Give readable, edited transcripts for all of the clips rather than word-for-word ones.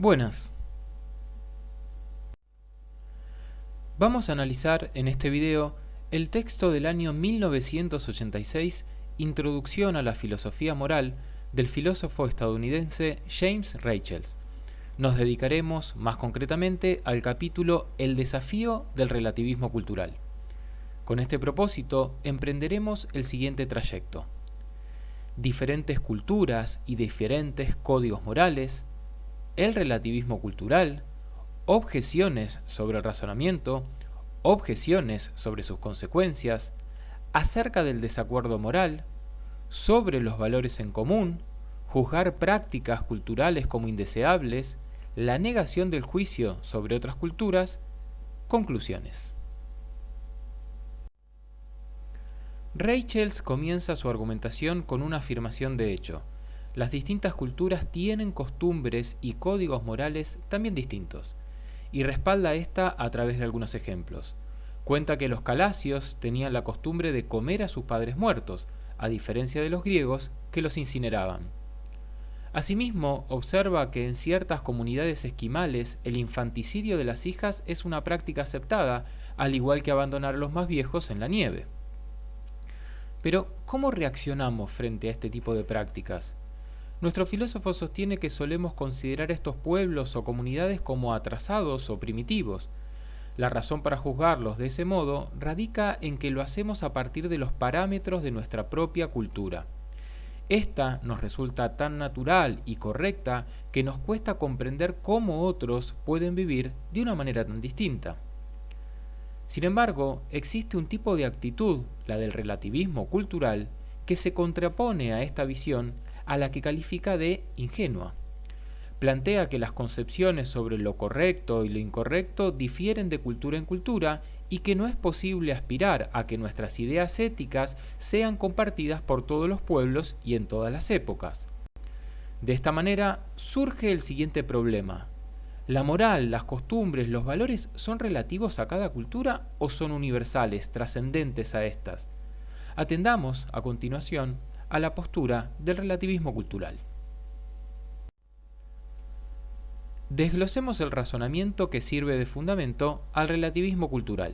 Buenas. Vamos a analizar en este video el texto del año 1986, Introducción a la filosofía moral, del filósofo estadounidense James Rachels. Nos dedicaremos más concretamente al capítulo El desafío del relativismo cultural. Con este propósito emprenderemos el siguiente trayecto: diferentes culturas y diferentes códigos morales, el relativismo cultural, objeciones sobre el razonamiento, objeciones sobre sus consecuencias, acerca del desacuerdo moral, sobre los valores en común, juzgar prácticas culturales como indeseables, la negación del juicio sobre otras culturas, conclusiones. Rachels comienza su argumentación con una afirmación de hecho: las distintas culturas tienen costumbres y códigos morales también distintos, y respalda esta a través de algunos ejemplos. Cuenta que los calasios tenían la costumbre de comer a sus padres muertos, a diferencia de los griegos, que los incineraban. Asimismo, observa que en ciertas comunidades esquimales el infanticidio de las hijas es una práctica aceptada, al igual que abandonar a los más viejos en la nieve. Pero, ¿cómo reaccionamos frente a este tipo de prácticas? Nuestro filósofo sostiene que solemos considerar estos pueblos o comunidades como atrasados o primitivos. La razón para juzgarlos de ese modo radica en que lo hacemos a partir de los parámetros de nuestra propia cultura. Esta nos resulta tan natural y correcta que nos cuesta comprender cómo otros pueden vivir de una manera tan distinta. Sin embargo, existe un tipo de actitud, la del relativismo cultural, que se contrapone a esta visión, a la que califica de ingenua. Plantea que las concepciones sobre lo correcto y lo incorrecto difieren de cultura en cultura y que no es posible aspirar a que nuestras ideas éticas sean compartidas por todos los pueblos y en todas las épocas. De esta manera surge el siguiente problema: ¿la moral, las costumbres, los valores son relativos a cada cultura o son universales, trascendentes a estas? Atendamos, a continuación, a la postura del relativismo cultural. Desglosemos el razonamiento que sirve de fundamento al relativismo cultural.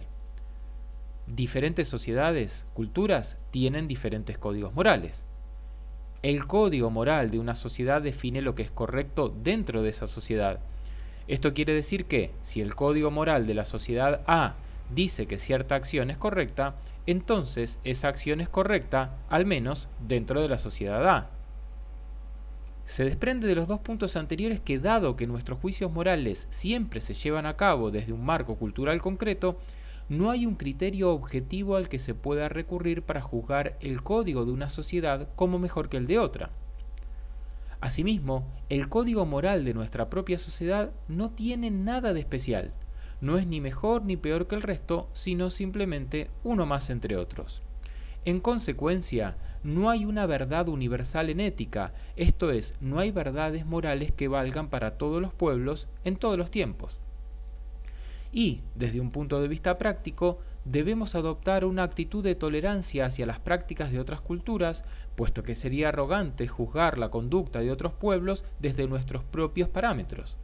Diferentes sociedades, culturas, tienen diferentes códigos morales. El código moral de una sociedad define lo que es correcto dentro de esa sociedad. Esto quiere decir que, si el código moral de la sociedad A dice que cierta acción es correcta, entonces esa acción es correcta, al menos dentro de la sociedad A. Se desprende de los dos puntos anteriores que, dado que nuestros juicios morales siempre se llevan a cabo desde un marco cultural concreto, no hay un criterio objetivo al que se pueda recurrir para juzgar el código de una sociedad como mejor que el de otra. Asimismo, el código moral de nuestra propia sociedad no tiene nada de especial. No es ni mejor ni peor que el resto, sino simplemente uno más entre otros. En consecuencia, no hay una verdad universal en ética, esto es, no hay verdades morales que valgan para todos los pueblos en todos los tiempos. Y, desde un punto de vista práctico, debemos adoptar una actitud de tolerancia hacia las prácticas de otras culturas, puesto que sería arrogante juzgar la conducta de otros pueblos desde nuestros propios parámetros.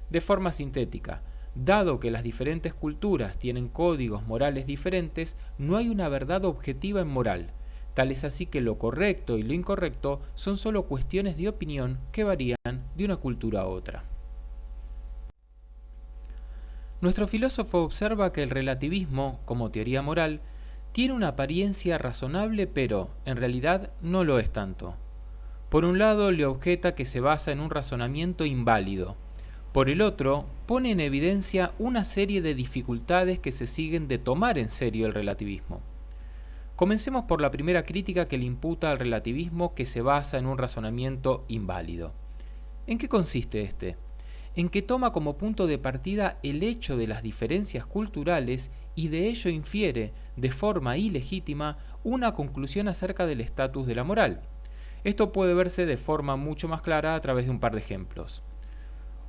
De forma sintética, dado que las diferentes culturas tienen códigos morales diferentes, no hay una verdad objetiva en moral. Tal es así que lo correcto y lo incorrecto son solo cuestiones de opinión que varían de una cultura a otra. Nuestro filósofo observa que el relativismo, como teoría moral, tiene una apariencia razonable, pero, en realidad, no lo es tanto. Por un lado, le objeta que se basa en un razonamiento inválido. Por el otro, pone en evidencia una serie de dificultades que se siguen de tomar en serio el relativismo. Comencemos por la primera crítica que le imputa al relativismo, que se basa en un razonamiento inválido. ¿En qué consiste este? En que toma como punto de partida el hecho de las diferencias culturales y de ello infiere, de forma ilegítima, una conclusión acerca del estatus de la moral. Esto puede verse de forma mucho más clara a través de un par de ejemplos.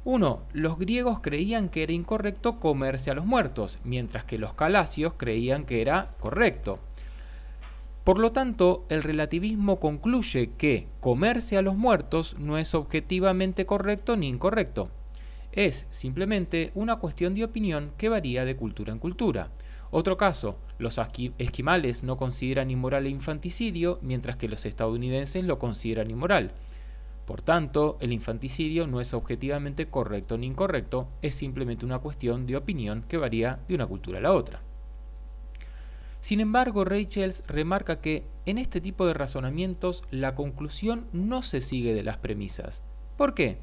1. Los griegos creían que era incorrecto comerse a los muertos, mientras que los calasios creían que era correcto. Por lo tanto, el relativismo concluye que comerse a los muertos no es objetivamente correcto ni incorrecto. Es simplemente una cuestión de opinión que varía de cultura en cultura. Otro caso, los esquimales no consideran inmoral el infanticidio, mientras que los estadounidenses lo consideran inmoral. Por tanto, el infanticidio no es objetivamente correcto ni incorrecto, es simplemente una cuestión de opinión que varía de una cultura a la otra. Sin embargo, Rachels remarca que en este tipo de razonamientos la conclusión no se sigue de las premisas. ¿Por qué?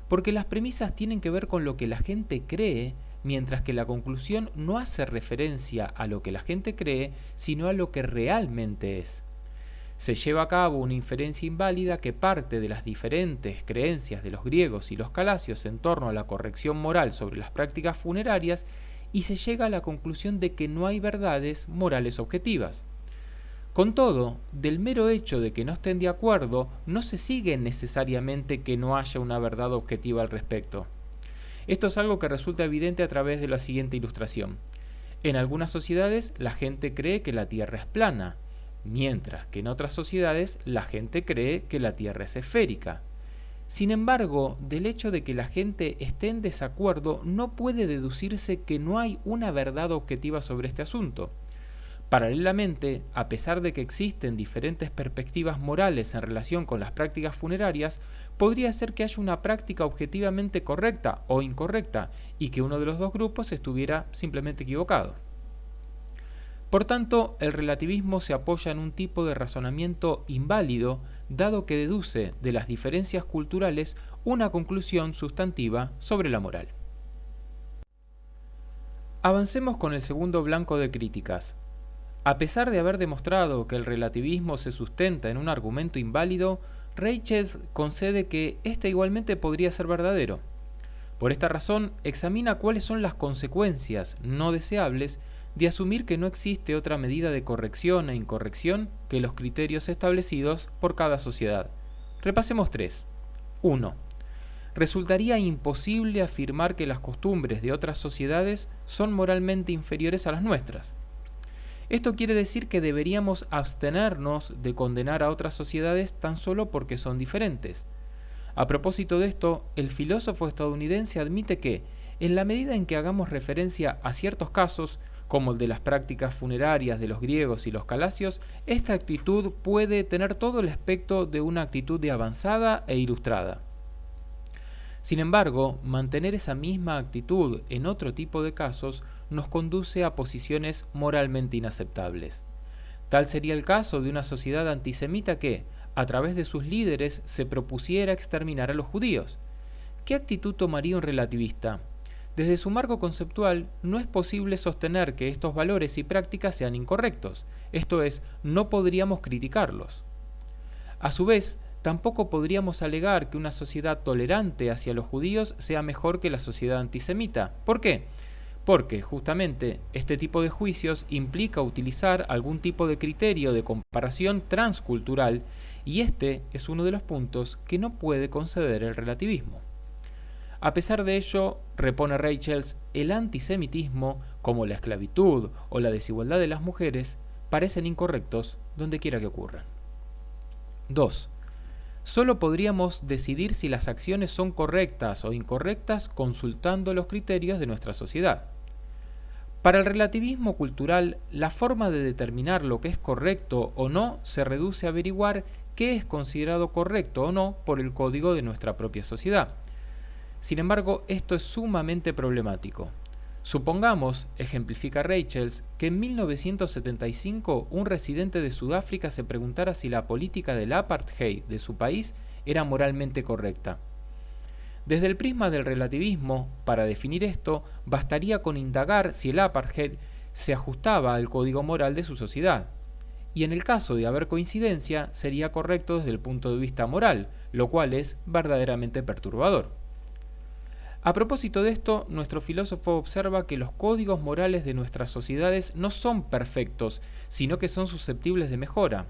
Porque las premisas tienen que ver con lo que la gente cree, mientras que la conclusión no hace referencia a lo que la gente cree, sino a lo que realmente es. Se lleva a cabo una inferencia inválida que parte de las diferentes creencias de los griegos y los calasios en torno a la corrección moral sobre las prácticas funerarias y se llega a la conclusión de que no hay verdades morales objetivas. Con todo, del mero hecho de que no estén de acuerdo, no se sigue necesariamente que no haya una verdad objetiva al respecto. Esto es algo que resulta evidente a través de la siguiente ilustración. En algunas sociedades la gente cree que la Tierra es plana, mientras que en otras sociedades la gente cree que la Tierra es esférica. Sin embargo, del hecho de que la gente esté en desacuerdo no puede deducirse que no hay una verdad objetiva sobre este asunto. Paralelamente, a pesar de que existen diferentes perspectivas morales en relación con las prácticas funerarias, podría ser que haya una práctica objetivamente correcta o incorrecta y que uno de los dos grupos estuviera simplemente equivocado. Por tanto, el relativismo se apoya en un tipo de razonamiento inválido, dado que deduce de las diferencias culturales una conclusión sustantiva sobre la moral. Avancemos con el segundo blanco de críticas. A pesar de haber demostrado que el relativismo se sustenta en un argumento inválido, Rachels concede que éste igualmente podría ser verdadero. Por esta razón, examina cuáles son las consecuencias no deseables de asumir que no existe otra medida de corrección e incorrección que los criterios establecidos por cada sociedad. Repasemos 3. 1. Resultaría imposible afirmar que las costumbres de otras sociedades son moralmente inferiores a las nuestras. Esto quiere decir que deberíamos abstenernos de condenar a otras sociedades tan solo porque son diferentes. A propósito de esto, el filósofo estadounidense admite que, en la medida en que hagamos referencia a ciertos casos, como el de las prácticas funerarias de los griegos y los calasios, esta actitud puede tener todo el aspecto de una actitud de avanzada e ilustrada. Sin embargo, mantener esa misma actitud en otro tipo de casos nos conduce a posiciones moralmente inaceptables. Tal sería el caso de una sociedad antisemita que, a través de sus líderes, se propusiera exterminar a los judíos. ¿Qué actitud tomaría un relativista? Desde su marco conceptual, no es posible sostener que estos valores y prácticas sean incorrectos, esto es, no podríamos criticarlos. A su vez, tampoco podríamos alegar que una sociedad tolerante hacia los judíos sea mejor que la sociedad antisemita. ¿Por qué? Porque, justamente, este tipo de juicios implica utilizar algún tipo de criterio de comparación transcultural, y este es uno de los puntos que no puede conceder el relativismo. A pesar de ello, repone Rachels, el antisemitismo, como la esclavitud o la desigualdad de las mujeres, parecen incorrectos donde quiera que ocurran. 2. Solo podríamos decidir si las acciones son correctas o incorrectas consultando los criterios de nuestra sociedad. Para el relativismo cultural, la forma de determinar lo que es correcto o no se reduce a averiguar qué es considerado correcto o no por el código de nuestra propia sociedad. Sin embargo, esto es sumamente problemático. Supongamos, ejemplifica Rachels, que en 1975 un residente de Sudáfrica se preguntara si la política del apartheid de su país era moralmente correcta. Desde el prisma del relativismo, para definir esto, bastaría con indagar si el apartheid se ajustaba al código moral de su sociedad. Y en el caso de haber coincidencia, sería correcto desde el punto de vista moral, lo cual es verdaderamente perturbador. A propósito de esto, nuestro filósofo observa que los códigos morales de nuestras sociedades no son perfectos, sino que son susceptibles de mejora.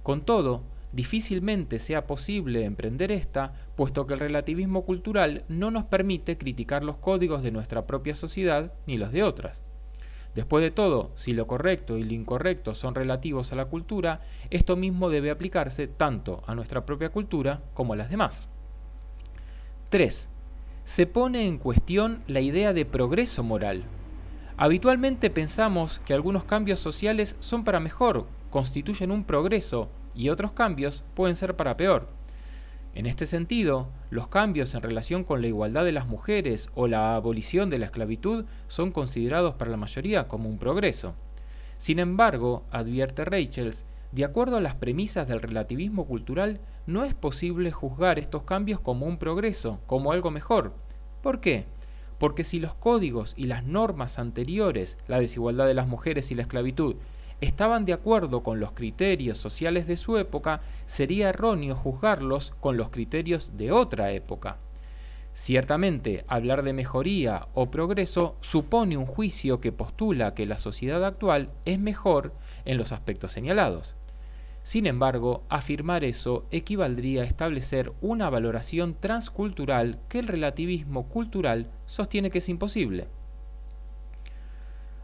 Con todo, difícilmente sea posible emprender esta, puesto que el relativismo cultural no nos permite criticar los códigos de nuestra propia sociedad ni los de otras. Después de todo, si lo correcto y lo incorrecto son relativos a la cultura, esto mismo debe aplicarse tanto a nuestra propia cultura como a las demás. 3. se pone en cuestión la idea de progreso moral. Habitualmente pensamos que algunos cambios sociales son para mejor, constituyen un progreso, y otros cambios pueden ser para peor. En este sentido, los cambios en relación con la igualdad de las mujeres o la abolición de la esclavitud son considerados para la mayoría como un progreso. Sin embargo, advierte Rachels, de acuerdo a las premisas del relativismo cultural, no es posible juzgar estos cambios como un progreso, como algo mejor. ¿Por qué? Porque si los códigos y las normas anteriores, la desigualdad de las mujeres y la esclavitud, estaban de acuerdo con los criterios sociales de su época, sería erróneo juzgarlos con los criterios de otra época. Ciertamente, hablar de mejoría o progreso supone un juicio que postula que la sociedad actual es mejor en los aspectos señalados. Sin embargo, afirmar eso equivaldría a establecer una valoración transcultural que el relativismo cultural sostiene que es imposible.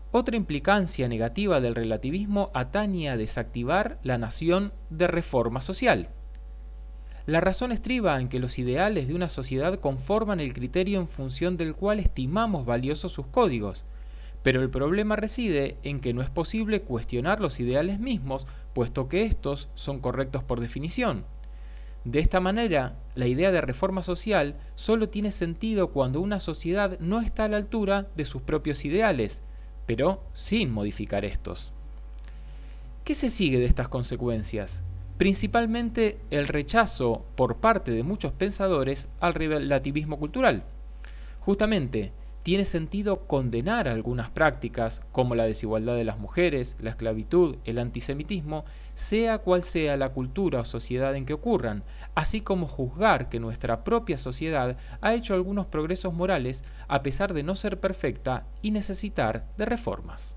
Otra implicancia negativa del relativismo atañe a desactivar la noción de reforma social. La razón estriba en que los ideales de una sociedad conforman el criterio en función del cual estimamos valiosos sus códigos, pero el problema reside en que no es posible cuestionar los ideales mismos, puesto que estos son correctos por definición. De esta manera, la idea de reforma social solo tiene sentido cuando una sociedad no está a la altura de sus propios ideales, pero sin modificar estos. ¿Qué se sigue de estas consecuencias? Principalmente el rechazo por parte de muchos pensadores al relativismo cultural. Justamente, tiene sentido condenar algunas prácticas como la desigualdad de las mujeres, la esclavitud, el antisemitismo, sea cual sea la cultura o sociedad en que ocurran, así como juzgar que nuestra propia sociedad ha hecho algunos progresos morales a pesar de no ser perfecta y necesitar de reformas.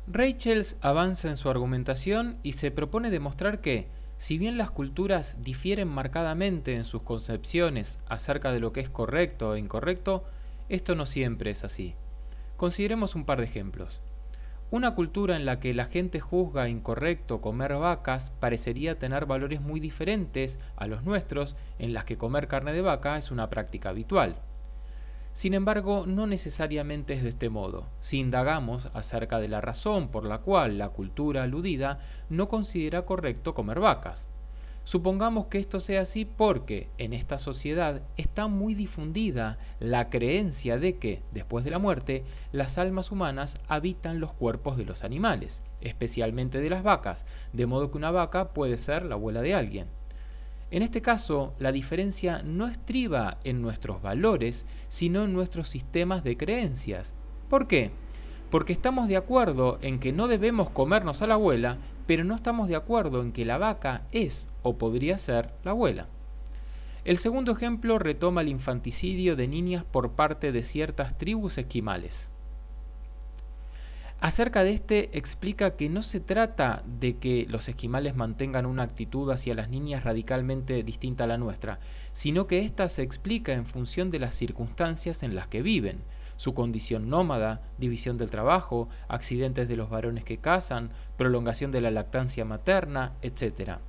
Rachels avanza en su argumentación y se propone demostrar que, si bien las culturas difieren marcadamente en sus concepciones acerca de lo que es correcto e incorrecto, esto no siempre es así. Consideremos un par de ejemplos. Una cultura en la que la gente juzga incorrecto comer vacas parecería tener valores muy diferentes a los nuestros, en las que comer carne de vaca es una práctica habitual. Sin embargo, no necesariamente es de este modo, si indagamos acerca de la razón por la cual la cultura aludida no considera correcto comer vacas. Supongamos que esto sea así porque en esta sociedad está muy difundida la creencia de que, después de la muerte, las almas humanas habitan los cuerpos de los animales, especialmente de las vacas, de modo que una vaca puede ser la abuela de alguien. En este caso, la diferencia no estriba en nuestros valores, sino en nuestros sistemas de creencias. ¿Por qué? Porque estamos de acuerdo en que no debemos comernos a la abuela, pero no estamos de acuerdo en que la vaca es o podría ser la abuela. El segundo ejemplo retoma el infanticidio de niñas por parte de ciertas tribus esquimales. Acerca de este, explica que no se trata de que los esquimales mantengan una actitud hacia las niñas radicalmente distinta a la nuestra, sino que ésta se explica en función de las circunstancias en las que viven, su condición nómada, división del trabajo, accidentes de los varones que cazan, prolongación de la lactancia materna, etc.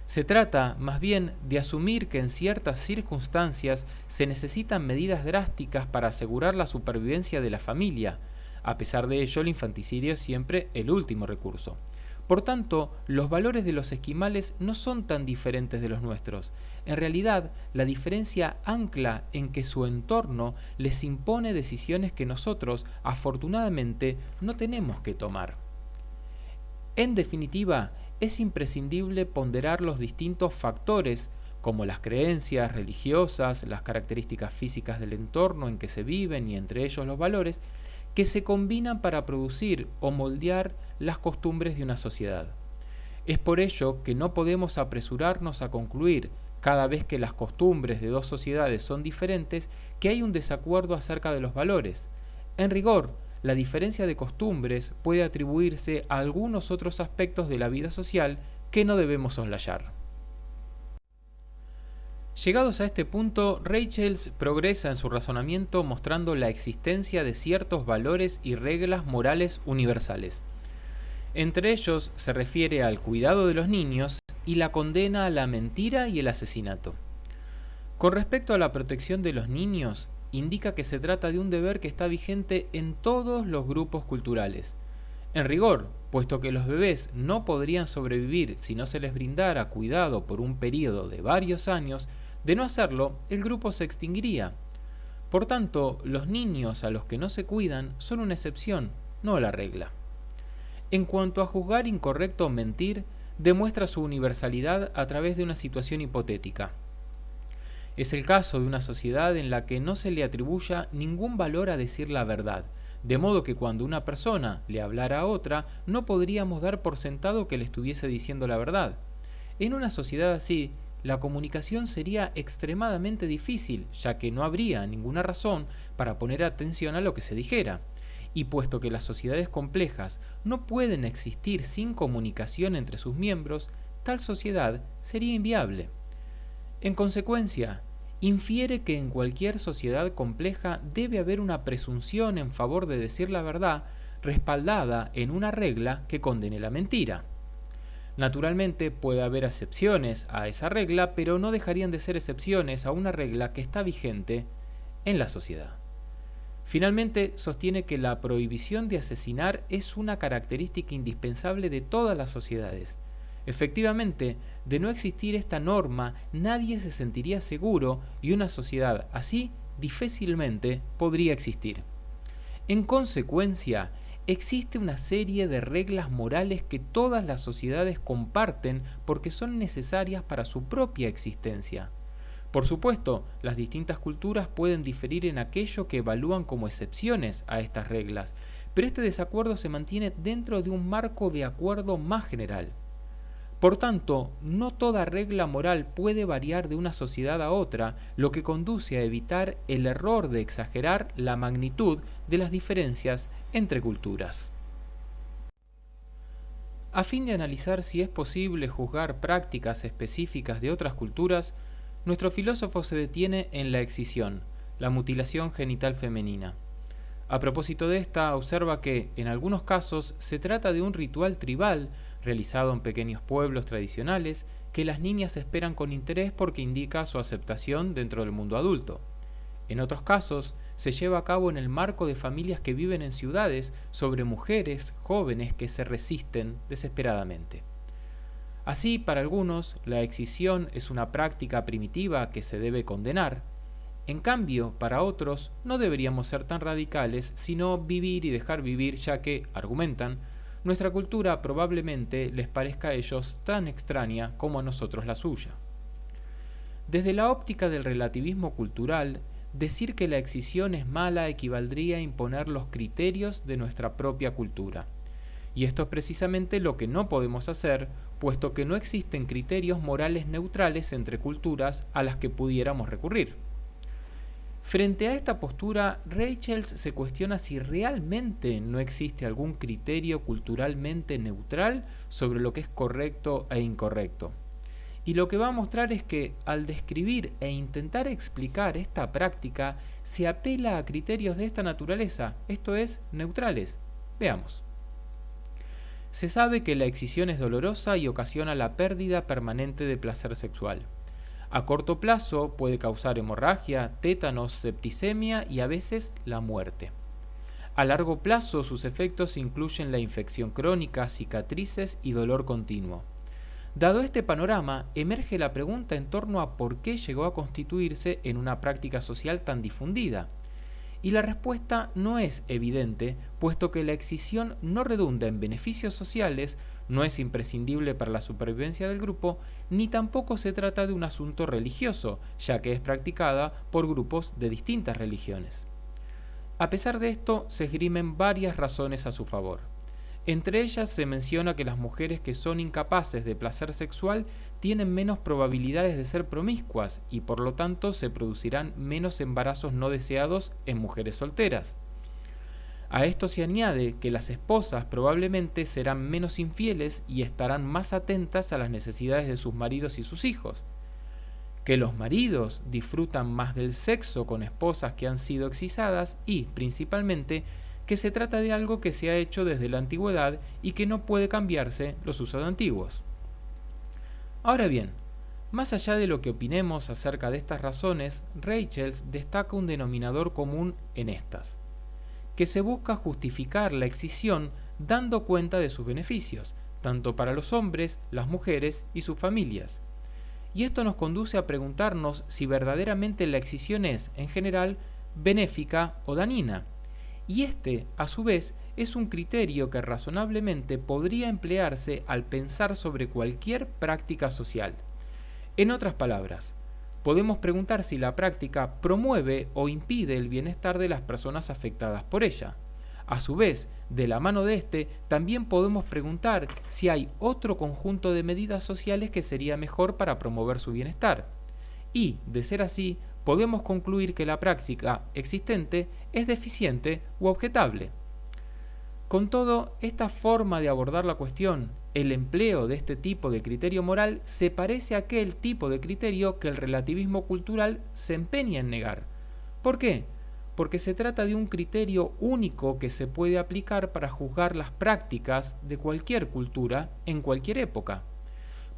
Se trata, más bien, de asumir que en ciertas circunstancias se necesitan medidas drásticas para asegurar la supervivencia de la familia. A pesar de ello, el infanticidio es siempre el último recurso. Por tanto, los valores de los esquimales no son tan diferentes de los nuestros. En realidad, la diferencia ancla en que su entorno les impone decisiones que nosotros, afortunadamente, no tenemos que tomar. En definitiva, es imprescindible ponderar los distintos factores, como las creencias religiosas, las características físicas del entorno en que se viven y entre ellos los valores, que se combinan para producir o moldear las costumbres de una sociedad. Es por ello que no podemos apresurarnos a concluir, cada vez que las costumbres de dos sociedades son diferentes, que hay un desacuerdo acerca de los valores. En rigor, la diferencia de costumbres puede atribuirse a algunos otros aspectos de la vida social que no debemos soslayar. Llegados a este punto, Rachels progresa en su razonamiento mostrando la existencia de ciertos valores y reglas morales universales. Entre ellos se refiere al cuidado de los niños y la condena a la mentira y el asesinato. Con respecto a la protección de los niños, indica que se trata de un deber que está vigente en todos los grupos culturales. En rigor, puesto que los bebés no podrían sobrevivir si no se les brindara cuidado por un período de varios años, de no hacerlo, el grupo se extinguiría. Por tanto, los niños a los que no se cuidan son una excepción, no la regla. En cuanto a juzgar incorrecto o mentir, demuestra su universalidad a través de una situación hipotética. Es el caso de una sociedad en la que no se le atribuya ningún valor a decir la verdad, de modo que cuando una persona le hablara a otra, no podríamos dar por sentado que le estuviese diciendo la verdad. En una sociedad así, la comunicación sería extremadamente difícil, ya que no habría ninguna razón para poner atención a lo que se dijera. Y puesto que las sociedades complejas no pueden existir sin comunicación entre sus miembros, tal sociedad sería inviable. En consecuencia, infiere que en cualquier sociedad compleja debe haber una presunción en favor de decir la verdad, respaldada en una regla que condene la mentira. Naturalmente puede haber excepciones a esa regla, pero no dejarían de ser excepciones a una regla que está vigente en la sociedad. Finalmente, sostiene que la prohibición de asesinar es una característica indispensable de todas las sociedades. Efectivamente, de no existir esta norma, nadie se sentiría seguro y una sociedad así difícilmente podría existir. En consecuencia, existe una serie de reglas morales que todas las sociedades comparten porque son necesarias para su propia existencia. Por supuesto, las distintas culturas pueden diferir en aquello que evalúan como excepciones a estas reglas, pero este desacuerdo se mantiene dentro de un marco de acuerdo más general. Por tanto, no toda regla moral puede variar de una sociedad a otra, lo que conduce a evitar el error de exagerar la magnitud de las diferencias entre culturas. A fin de analizar si es posible juzgar prácticas específicas de otras culturas, nuestro filósofo se detiene en la excisión, la mutilación genital femenina. A propósito de esta, observa que, en algunos casos, se trata de un ritual tribal realizado en pequeños pueblos tradicionales que las niñas esperan con interés porque indica su aceptación dentro del mundo adulto. En otros casos, se lleva a cabo en el marco de familias que viven en ciudades sobre mujeres jóvenes que se resisten desesperadamente. Así, para algunos, la excisión es una práctica primitiva que se debe condenar. En cambio, para otros, no deberíamos ser tan radicales, sino vivir y dejar vivir, ya que, argumentan, nuestra cultura probablemente les parezca a ellos tan extraña como a nosotros la suya. Desde la óptica del relativismo cultural, decir que la excisión es mala equivaldría a imponer los criterios de nuestra propia cultura. Y esto es precisamente lo que no podemos hacer, puesto que no existen criterios morales neutrales entre culturas a las que pudiéramos recurrir. Frente a esta postura, Rachels se cuestiona si realmente no existe algún criterio culturalmente neutral sobre lo que es correcto e incorrecto. Y lo que va a mostrar es que, al describir e intentar explicar esta práctica, se apela a criterios de esta naturaleza, esto es, neutrales. Veamos. Se sabe que la excisión es dolorosa y ocasiona la pérdida permanente de placer sexual. A corto plazo puede causar hemorragia, tétanos, septicemia y a veces la muerte. A largo plazo sus efectos incluyen la infección crónica, cicatrices y dolor continuo. Dado este panorama, emerge la pregunta en torno a por qué llegó a constituirse en una práctica social tan difundida. Y la respuesta no es evidente, puesto que la excisión no redunda en beneficios sociales, no es imprescindible para la supervivencia del grupo, ni tampoco se trata de un asunto religioso, ya que es practicada por grupos de distintas religiones. A pesar de esto, se esgrimen varias razones a su favor. Entre ellas se menciona que las mujeres que son incapaces de placer sexual tienen menos probabilidades de ser promiscuas y por lo tanto se producirán menos embarazos no deseados en mujeres solteras. A esto se añade que las esposas probablemente serán menos infieles y estarán más atentas a las necesidades de sus maridos y sus hijos. Que los maridos disfrutan más del sexo con esposas que han sido excisadas y, principalmente, que se trata de algo que se ha hecho desde la antigüedad y que no puede cambiarse los usos antiguos. Ahora bien, Más allá de lo que opinemos acerca de estas razones, Rachels destaca un denominador común en estas, que se busca justificar la excisión dando cuenta de sus beneficios, tanto para los hombres, las mujeres y sus familias. Y esto nos conduce a preguntarnos si verdaderamente la excisión es, en general, benéfica o dañina. Y este, a su vez, es un criterio que razonablemente podría emplearse al pensar sobre cualquier práctica social. En otras palabras, podemos preguntar si la práctica promueve o impide el bienestar de las personas afectadas por ella. A su vez, de la mano de este, también podemos preguntar si hay otro conjunto de medidas sociales que sería mejor para promover su bienestar. Y, de ser así, podemos concluir que la práctica existente es deficiente u objetable. Con todo, esta forma de abordar la cuestión, el empleo de este tipo de criterio moral, se parece a aquel tipo de criterio que el relativismo cultural se empeña en negar. ¿Por qué? Porque se trata de un criterio único que se puede aplicar para juzgar las prácticas de cualquier cultura en cualquier época.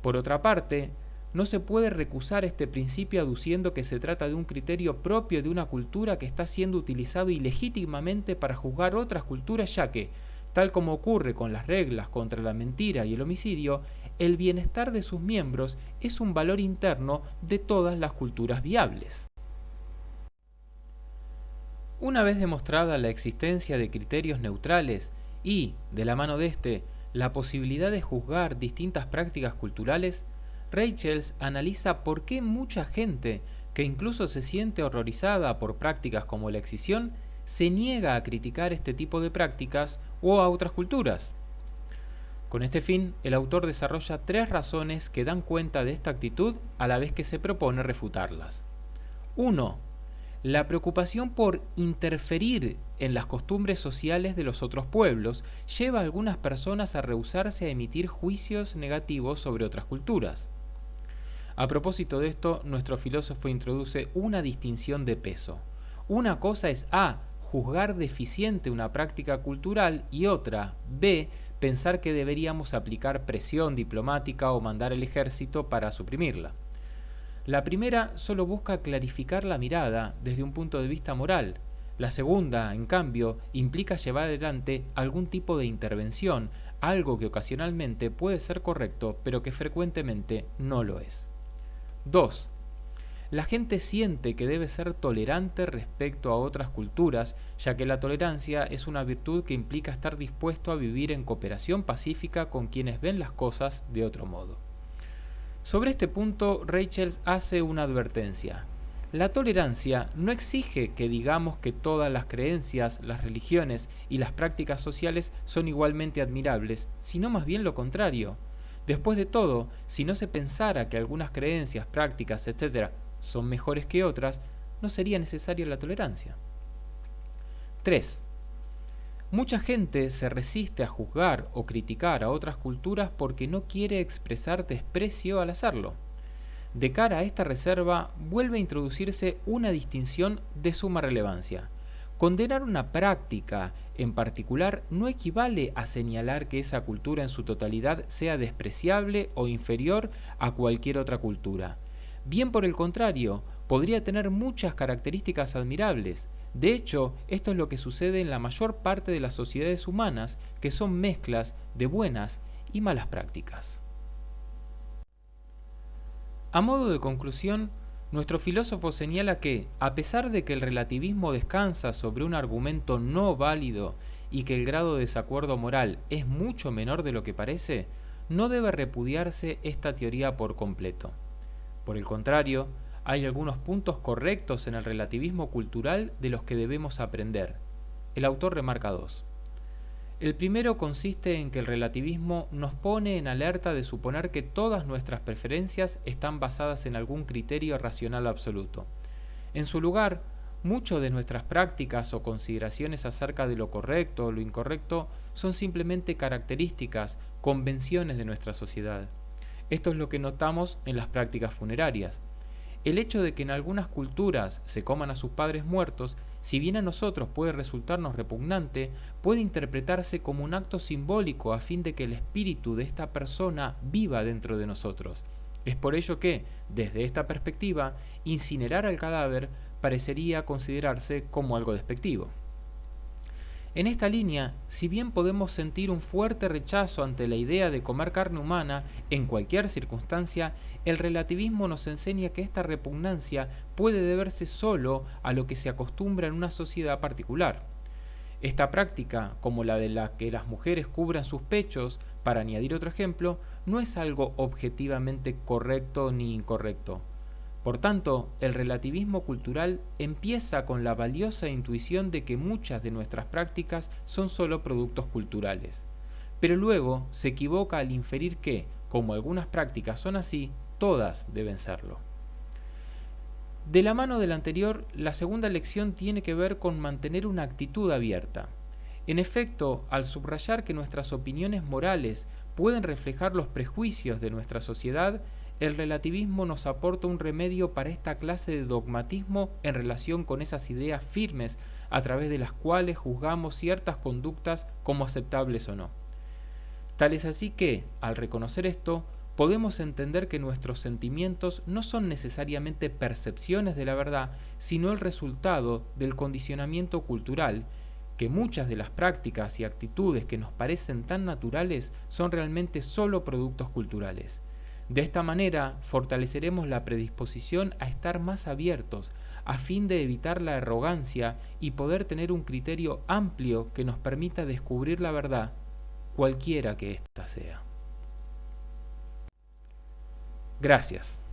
Por otra parte, no se puede recusar este principio aduciendo que se trata de un criterio propio de una cultura que está siendo utilizado ilegítimamente para juzgar otras culturas, ya que, tal como ocurre con las reglas contra la mentira y el homicidio, el bienestar de sus miembros es un valor interno de todas las culturas viables. Una vez demostrada la existencia de criterios neutrales y, de la mano de este, la posibilidad de juzgar distintas prácticas culturales, Rachels analiza por qué mucha gente, que incluso se siente horrorizada por prácticas como la excisión, se niega a criticar este tipo de prácticas o a otras culturas. Con este fin, el autor desarrolla 3 razones que dan cuenta de esta actitud a la vez que se propone refutarlas. 1. La preocupación por interferir en las costumbres sociales de los otros pueblos lleva a algunas personas a rehusarse a emitir juicios negativos sobre otras culturas. A propósito de esto, nuestro filósofo introduce una distinción de peso. Una cosa es A, juzgar deficiente una práctica cultural, y otra, B, pensar que deberíamos aplicar presión diplomática o mandar el ejército para suprimirla. La primera solo busca clarificar la mirada desde un punto de vista moral. La segunda, en cambio, implica llevar adelante algún tipo de intervención, algo que ocasionalmente puede ser correcto, pero que frecuentemente no lo es. 2. La gente siente que debe ser tolerante respecto a otras culturas, ya que la tolerancia es una virtud que implica estar dispuesto a vivir en cooperación pacífica con quienes ven las cosas de otro modo. Sobre este punto, Rachels hace una advertencia. La tolerancia no exige que digamos que todas las creencias, las religiones y las prácticas sociales son igualmente admirables, sino más bien lo contrario. Después de todo, si no se pensara que algunas creencias, prácticas, etc., son mejores que otras, no sería necesaria la tolerancia. 3. Mucha gente se resiste a juzgar o criticar a otras culturas porque no quiere expresar desprecio al hacerlo. De cara a esta reserva, vuelve a introducirse una distinción de suma relevancia. Condenar una práctica en particular no equivale a señalar que esa cultura en su totalidad sea despreciable o inferior a cualquier otra cultura. Bien por el contrario, podría tener muchas características admirables. De hecho, esto es lo que sucede en la mayor parte de las sociedades humanas, que son mezclas de buenas y malas prácticas. A modo de conclusión, nuestro filósofo señala que, a pesar de que el relativismo descansa sobre un argumento no válido y que el grado de desacuerdo moral es mucho menor de lo que parece, no debe repudiarse esta teoría por completo. Por el contrario, hay algunos puntos correctos en el relativismo cultural de los que debemos aprender. El autor remarca 2. El primero consiste en que el relativismo nos pone en alerta de suponer que todas nuestras preferencias están basadas en algún criterio racional absoluto. En su lugar, muchas de nuestras prácticas o consideraciones acerca de lo correcto o lo incorrecto son simplemente características, convenciones de nuestra sociedad. Esto es lo que notamos en las prácticas funerarias. El hecho de que en algunas culturas se coman a sus padres muertos, si bien a nosotros puede resultarnos repugnante, puede interpretarse como un acto simbólico a fin de que el espíritu de esta persona viva dentro de nosotros. Es por ello que, desde esta perspectiva, incinerar al cadáver parecería considerarse como algo despectivo. En esta línea, si bien podemos sentir un fuerte rechazo ante la idea de comer carne humana en cualquier circunstancia, el relativismo nos enseña que esta repugnancia puede deberse solo a lo que se acostumbra en una sociedad particular. Esta práctica, como la de la que las mujeres cubran sus pechos, para añadir otro ejemplo, no es algo objetivamente correcto ni incorrecto. Por tanto, el relativismo cultural empieza con la valiosa intuición de que muchas de nuestras prácticas son solo productos culturales. Pero luego se equivoca al inferir que, como algunas prácticas son así, todas deben serlo. De la mano del anterior, la segunda lección tiene que ver con mantener una actitud abierta. En efecto, al subrayar que nuestras opiniones morales pueden reflejar los prejuicios de nuestra sociedad, el relativismo nos aporta un remedio para esta clase de dogmatismo en relación con esas ideas firmes a través de las cuales juzgamos ciertas conductas como aceptables o no. Tal es así que, al reconocer esto, podemos entender que nuestros sentimientos no son necesariamente percepciones de la verdad, sino el resultado del condicionamiento cultural, que muchas de las prácticas y actitudes que nos parecen tan naturales son realmente solo productos culturales. De esta manera, fortaleceremos la predisposición a estar más abiertos, a fin de evitar la arrogancia y poder tener un criterio amplio que nos permita descubrir la verdad, cualquiera que ésta sea. Gracias.